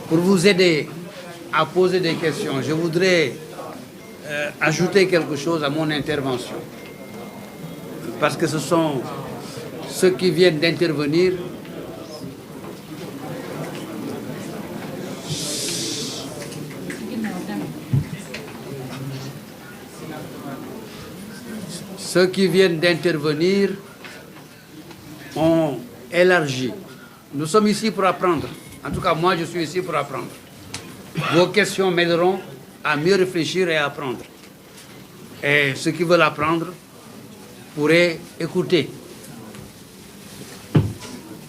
Pour vous aider à poser des questions, je voudrais ajouter quelque chose à mon intervention. Parce que ce sont ceux qui viennent d'intervenir ont élargi. Nous sommes ici pour apprendre. En tout cas, moi, je suis ici pour apprendre. Vos questions m'aideront à mieux réfléchir et à apprendre. Et ceux qui veulent apprendre pourraient écouter.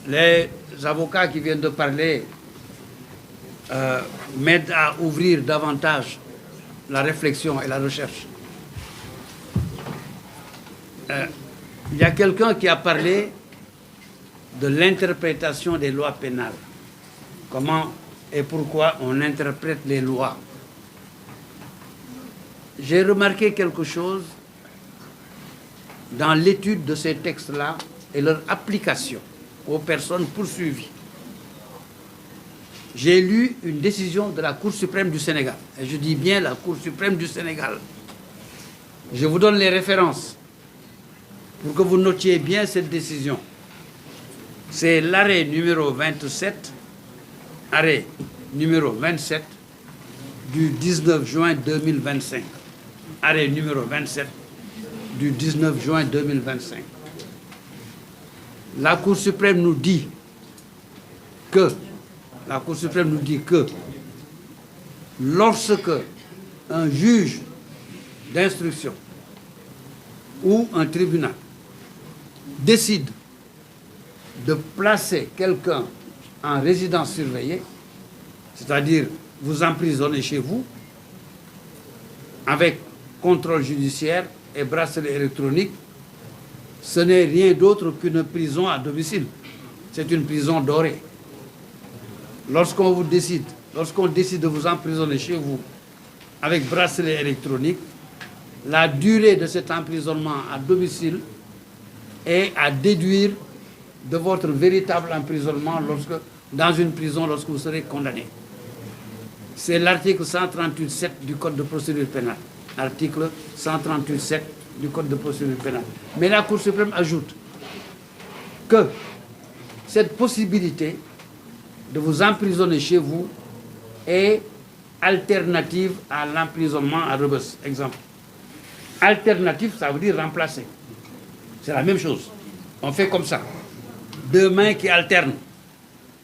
Les avocats qui viennent de parler m'aident à ouvrir davantage la réflexion et la recherche. Il y a quelqu'un qui a parlé de l'interprétation des lois pénales. Comment et pourquoi on interprète les lois. J'ai remarqué quelque chose dans l'étude de ces textes-là et leur application aux personnes poursuivies. J'ai lu une décision de la Cour suprême du Sénégal. Et je dis bien la Cour suprême du Sénégal. Je vous donne les références pour que vous notiez bien cette décision. C'est l'arrêt numéro 27, arrêt numéro 27 du 19 juin 2025. Arrêt numéro 27 du 19 juin 2025. La Cour suprême nous dit que lorsque un juge d'instruction ou un tribunal décide de placer quelqu'un en résidence surveillée, c'est-à-dire vous emprisonnez chez vous, avec contrôle judiciaire et bracelet électronique, ce n'est rien d'autre qu'une prison à domicile. C'est une prison dorée. Lorsqu'on décide de vous emprisonner chez vous avec bracelet électronique, la durée de cet emprisonnement à domicile est à déduire de votre véritable emprisonnement dans une prison lorsque vous serez condamné. C'est l'article 138.7 du Code de procédure pénale. Article 138.7 du Code de procédure pénale. Mais la Cour suprême ajoute que cette possibilité de vous emprisonner chez vous est alternative à l'emprisonnement à Rebeuss. Exemple. Alternative, ça veut dire remplacer. C'est la même chose. On fait comme ça. Deux mains qui alternent.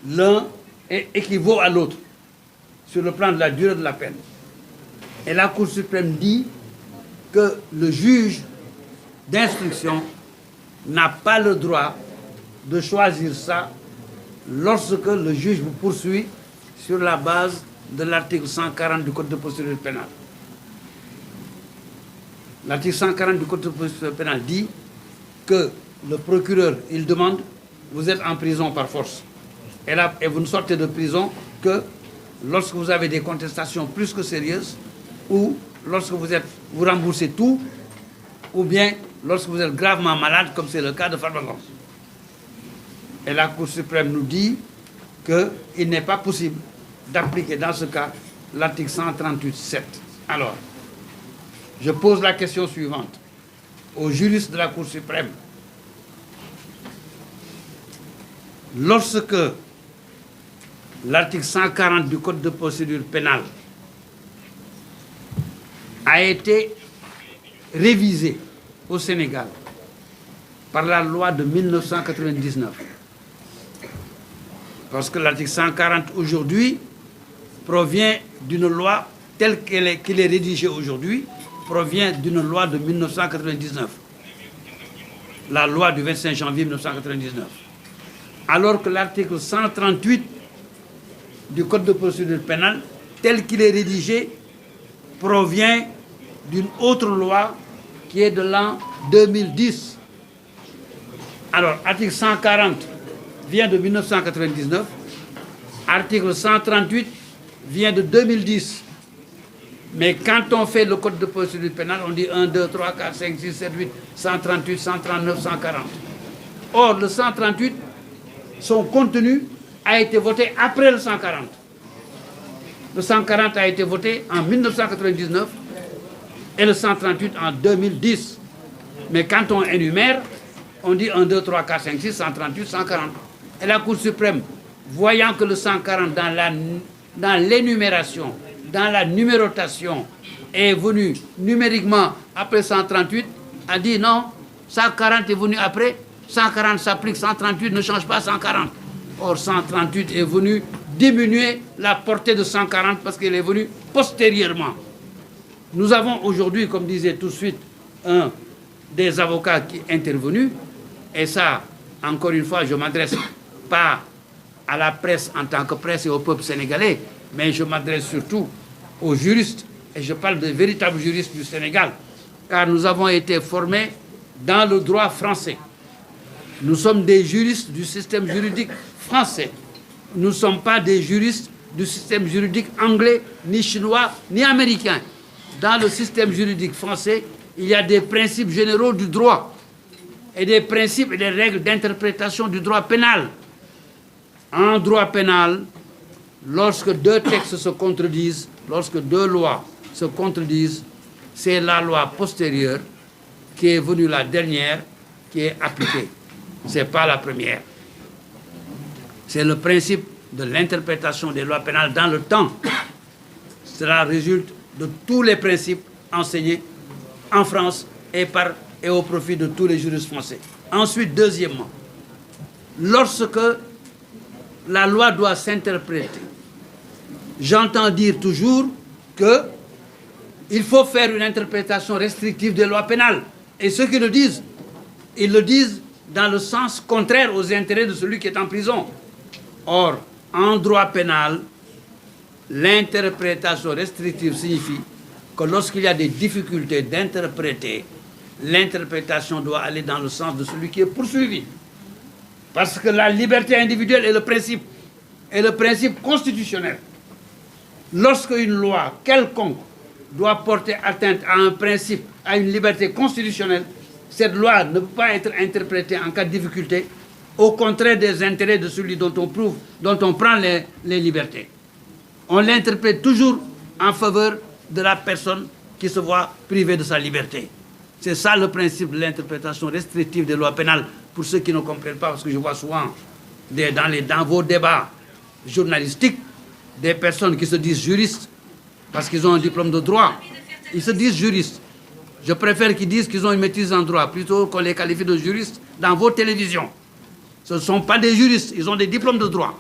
L'un équivaut à l'autre sur le plan de la durée de la peine. Et la Cour suprême dit que le juge d'instruction n'a pas le droit de choisir ça lorsque le juge vous poursuit sur la base de l'article 140 du Code de procédure pénale. L'article 140 du Code de procédure pénale dit que le procureur, il demande, vous êtes en prison par force. Et vous ne sortez de prison que lorsque vous avez des contestations plus que sérieuses, ou lorsque vous remboursez tout, ou bien lorsque vous êtes gravement malade, comme c'est le cas de Farba. Et la Cour suprême nous dit qu'il n'est pas possible d'appliquer dans ce cas l'article 138.7. Alors, je pose la question suivante aux juristes de la Cour suprême. Lorsque l'article 140 du Code de procédure pénale a été révisé au Sénégal par la loi de 1999, parce que l'article 140 aujourd'hui provient d'une loi telle qu'il est rédigé aujourd'hui, provient d'une loi de 1999, la loi du 25 janvier 1999. Alors que l'article 138 du Code de procédure pénale, tel qu'il est rédigé, provient d'une autre loi qui est de l'an 2010. Alors, article 140 vient de 1999, article 138 vient de 2010. Mais quand on fait le Code de procédure pénale, on dit 1, 2, 3, 4, 5, 6, 7, 8, 138, 139, 140. Or, le 138, son contenu a été voté après le 140. Le 140 a été voté en 1999 et le 138 en 2010. Mais quand on énumère, on dit 1, 2, 3, 4, 5, 6, 138, 140. Et la Cour suprême, voyant que le 140 dans l'énumération, dans la numérotation, est venu numériquement après 138, a dit non, 140 est venu après, 140 s'applique, 138 ne change pas 140. Or, 138 est venu diminuer la portée de 140 parce qu'il est venu postérieurement. Nous avons aujourd'hui, comme disait tout de suite un des avocats qui est intervenu, et ça, encore une fois, je ne m'adresse pas à la presse en tant que presse et au peuple sénégalais, mais je m'adresse surtout aux juristes, et je parle de véritables juristes du Sénégal, car nous avons été formés dans le droit français. Nous sommes des juristes du système juridique français. Nous ne sommes pas des juristes du système juridique anglais, ni chinois, ni américain. Dans le système juridique français, il y a des principes généraux du droit et des principes et des règles d'interprétation du droit pénal. En droit pénal, lorsque deux textes se contredisent, lorsque deux lois se contredisent, c'est la loi postérieure qui est venue la dernière qui est appliquée. Ce n'est pas la première. C'est le principe de l'interprétation des lois pénales dans le temps. Cela résulte de tous les principes enseignés en France et au profit de tous les juristes français. Ensuite, deuxièmement, lorsque la loi doit s'interpréter, j'entends dire toujours qu'il faut faire une interprétation restrictive des lois pénales. Et ceux qui le disent, ils le disent dans le sens contraire aux intérêts de celui qui est en prison. Or, en droit pénal, l'interprétation restrictive signifie que lorsqu'il y a des difficultés d'interpréter, l'interprétation doit aller dans le sens de celui qui est poursuivi. Parce que la liberté individuelle est le principe constitutionnel. Lorsqu'une loi quelconque doit porter atteinte à un principe, à une liberté constitutionnelle, cette loi ne peut pas être interprétée en cas de difficulté, au contraire des intérêts de celui dont on prend les libertés. On l'interprète toujours en faveur de la personne qui se voit privée de sa liberté. C'est ça le principe de l'interprétation restrictive des lois pénales, pour ceux qui ne comprennent pas, parce que je vois souvent dans vos débats journalistiques des personnes qui se disent juristes parce qu'ils ont un diplôme de droit. Ils se disent juristes. Je préfère qu'ils disent qu'ils ont une maîtrise en droit plutôt qu'on les qualifie de juristes dans vos télévisions. Ce ne sont pas des juristes, ils ont des diplômes de droit.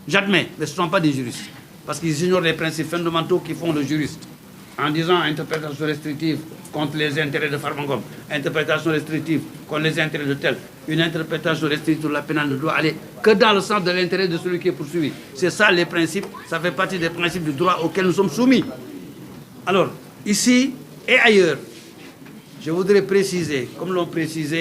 J'admets, mais ce ne sont pas des juristes. Parce qu'ils ignorent les principes fondamentaux qui font le juriste. En disant interprétation restrictive contre les intérêts de Farmangom, interprétation restrictive contre les intérêts de tel, une interprétation restrictive de la pénale ne doit aller que dans le sens de l'intérêt de celui qui est poursuivi. C'est ça les principes, ça fait partie des principes du droit auxquels nous sommes soumis. Alors, ici et ailleurs, je voudrais préciser, comme l'ont précisé